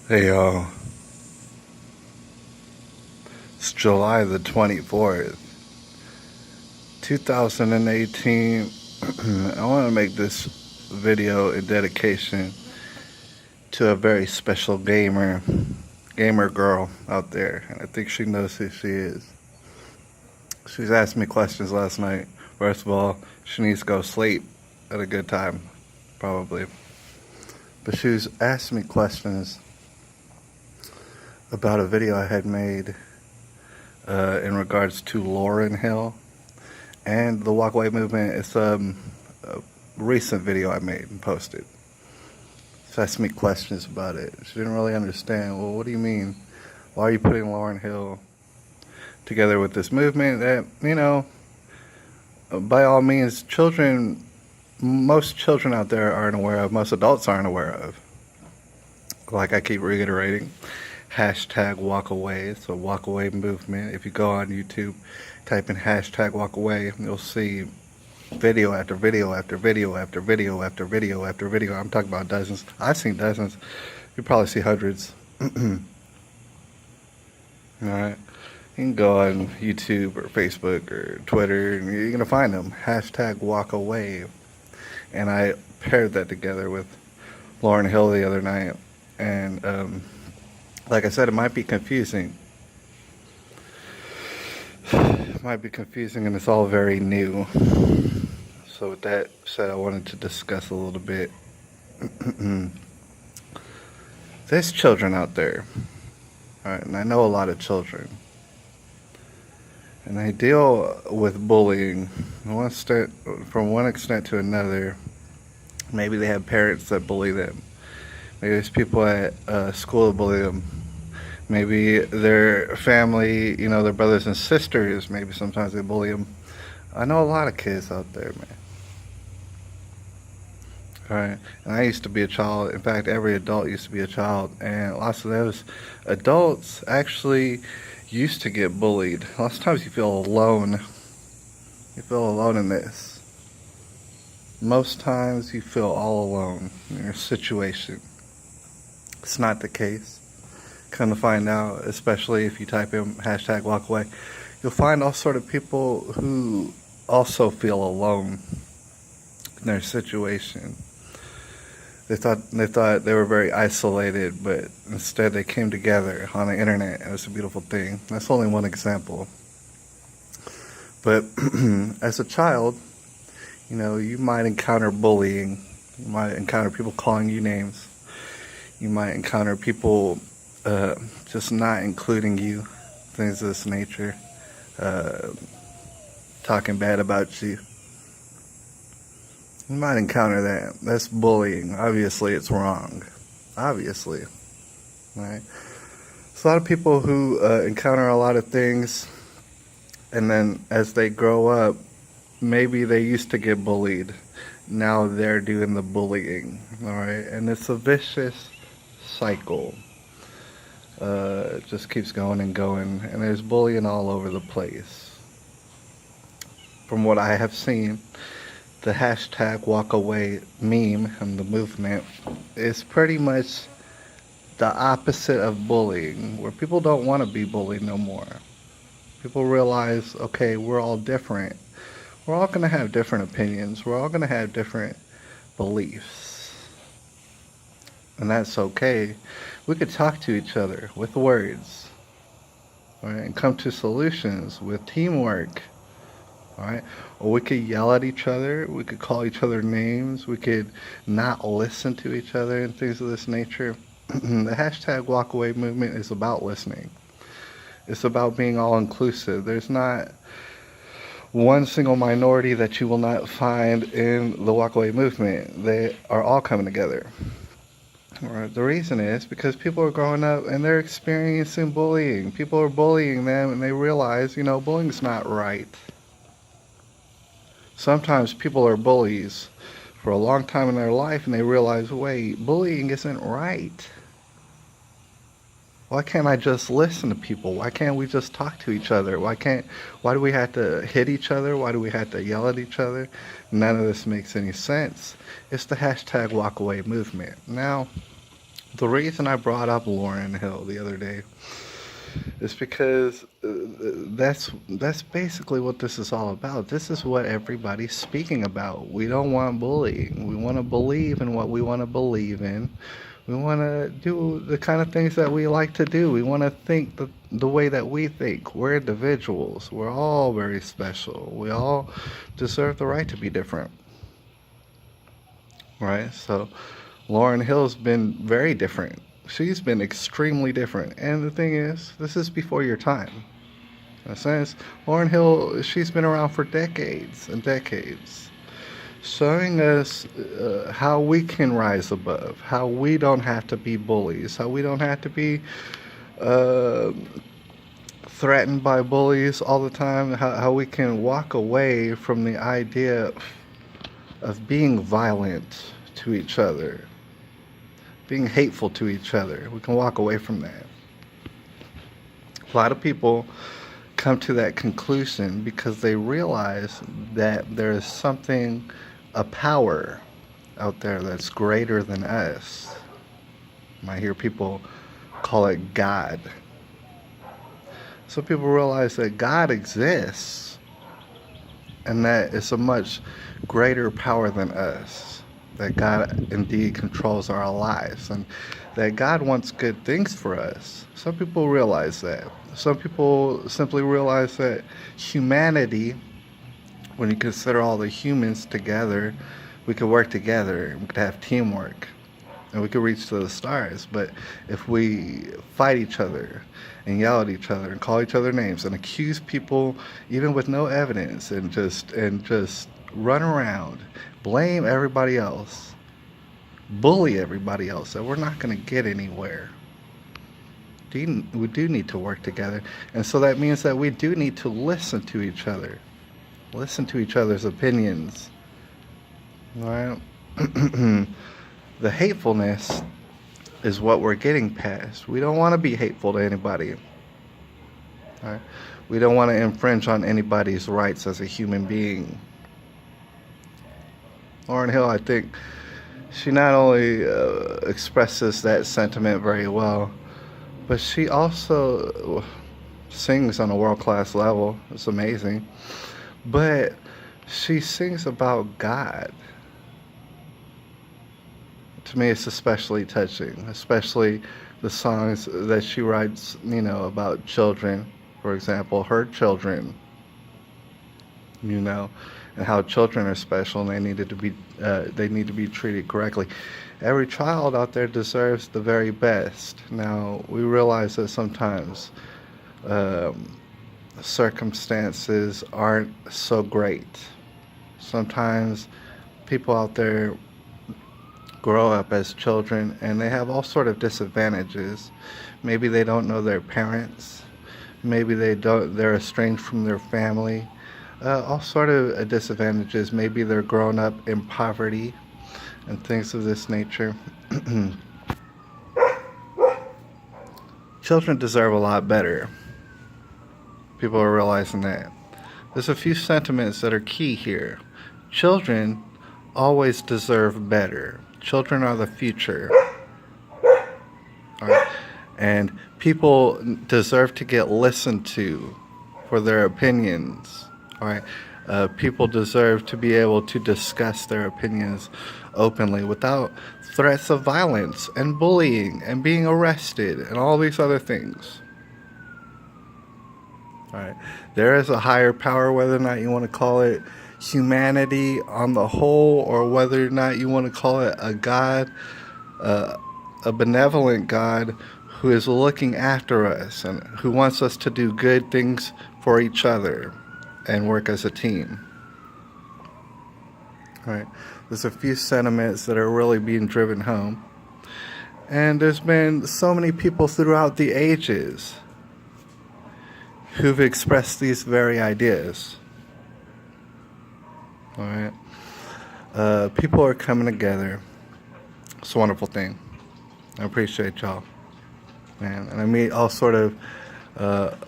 Hey y'all, it's July the 24th, 2018. I want to make this video in dedication to a very special gamer girl out there, and I think she knows who she is. She's asked me questions last night. First of all, she needs to go sleep at a good time, probably. But she was asking me questions about a video I had made in regards to Lauryn Hill and the Walkaway movement. It's a recent video I made and posted. She asked me questions about it. She didn't really understand. Well, what do you mean? Why are you putting Lauryn Hill together with this movement that, by all means, most children out there aren't aware of, most adults aren't aware of. Like I keep reiterating, hashtag walkaway. It's a walkaway movement. If you go on YouTube, type in hashtag walkaway, you'll see video after video after video after video after video after video. I'm talking about dozens. I've seen dozens. You probably see hundreds. Alright. You can go on YouTube or Facebook or Twitter and you're going to find them. Hashtag walkaway. And I paired that together with Lauryn Hill the other night. And like I said, it might be confusing. It might be confusing and it's all very new. So with that said, I wanted to discuss a little bit. There's children out there. Alright, and I know a lot of children. And they deal with bullying from one extent to another. Maybe they have parents that bully them. Maybe there's people at school that bully them. Maybe their family, their brothers and sisters, maybe sometimes they bully them. I know a lot of kids out there, man. Alright, and I used to be a child. In fact, every adult used to be a child. And lots of those adults actually used to get bullied. Lots of times you feel alone. You feel alone in this. Most times you feel all alone in your situation. It's not the case. Come to find out, especially if you type in hashtag walkaway, you'll find all sort of people who also feel alone in their situation. They thought they were very isolated, but instead they came together on the internet, and it's a beautiful thing. That's only one example. But as a child, you might encounter bullying. You might encounter people calling you names. You might encounter people just not including you, things of this nature, talking bad about you. You might encounter that. That's bullying. Obviously, it's wrong. Obviously. Right? So a lot of people who encounter a lot of things, and then as they grow up, maybe they used to get bullied. Now they're doing the bullying. Alright? And it's a vicious cycle. It just keeps going and going. And there's bullying all over the place. From what I have seen, the hashtag walkaway meme and the movement is pretty much the opposite of bullying, where people don't want to be bullied no more. People realize, okay, we're all different. We're all going to have different opinions. We're all going to have different beliefs. And that's okay. We could talk to each other with words, right, and come to solutions with teamwork. Alright? Or we could yell at each other, we could call each other names, we could not listen to each other and things of this nature. The hashtag walkaway movement is about listening. It's about being all inclusive. There's not one single minority that you will not find in the walkaway movement. They are all coming together. Right. The reason is because people are growing up and they're experiencing bullying. People are bullying them and they realize, bullying's not right. Sometimes people are bullies for a long time in their life and they realize, wait, bullying isn't right. Why can't I just listen to people? Why can't we just talk to each other? Why do we have to hit each other? Why do we have to yell at each other? None of this makes any sense. It's the hashtag walkaway movement. Now, The reason I brought up Lauryn Hill the other day is because that's basically what this is all about. This is what everybody's speaking about. We don't want bullying. We want to believe in what we want to believe in. We want to do the kind of things that we like to do. We want to think the way that we think. We're individuals. We're all very special. We all deserve the right to be different, right? So Lauryn Hill's been very different. She's been extremely different. And the thing is, this is before your time. In a sense, Lauryn Hill, she's been around for decades and decades, showing us how we can rise above, how we don't have to be bullies, how we don't have to be uh, threatened by bullies all the time, how we can walk away from the idea of being violent to each other, being hateful to each other. We can walk away from that. A lot of people come to that conclusion because they realize that there is something, a power out there that's greater than us. I hear people call it God. So people realize that God exists and that it's a much greater power than us. That God indeed controls our lives and that God wants good things for us. Some people realize that. Some people simply realize that humanity, when you consider all the humans together, we could work together, we could have teamwork, and we could reach to the stars. But if we fight each other and yell at each other and call each other names and accuse people even with no evidence and just run around, blame everybody else, bully everybody else, then we're not going to get anywhere. We do need to work together. And so that means that we do need to listen to each other. Listen to each other's opinions. All right? The hatefulness is what we're getting past. We don't want to be hateful to anybody. All right? We don't want to infringe on anybody's rights as a human being. Lauryn Hill, I think, she not only expresses that sentiment very well, but she also sings on a world-class level. It's amazing. But she sings about God. To me, it's especially touching, especially the songs that she writes, about children, for example, her children, and how children are special and they need to be treated correctly. Every child out there deserves the very best. Now, we realize that sometimes circumstances aren't so great. Sometimes people out there grow up as children and they have all sort of disadvantages. Maybe they don't know their parents. Maybe they're estranged from their family. All sort of disadvantages. Maybe they're grown up in poverty and things of this nature. Children deserve a lot better. People are realizing that. There's a few sentiments that are key here. Children always deserve better. Children are the future. All right? And people deserve to get listened to for their opinions. All right? People deserve to be able to discuss their opinions openly without threats of violence and bullying and being arrested and all these other things. All right. There is a higher power, whether or not you want to call it humanity on the whole, or whether or not you want to call it a God, a benevolent God who is looking after us and who wants us to do good things for each other and work as a team. All right. There's a few sentiments that are really being driven home. And there's been so many people throughout the ages who've expressed these very ideas. All right. People are coming together. It's a wonderful thing. I appreciate y'all, man. And I meet all sort of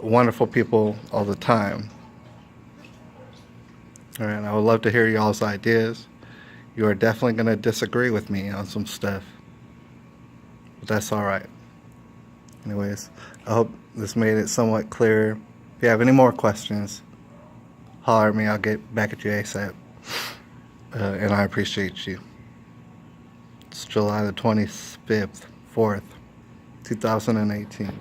wonderful people all the time. All right. I would love to hear y'all's ideas. You are definitely going to disagree with me on some stuff. but that's all right. Anyways, I hope this made it somewhat clearer. If you have any more questions, holler at me. I'll get back at you ASAP. And I appreciate you. It's July the 25th, 4th, 2018.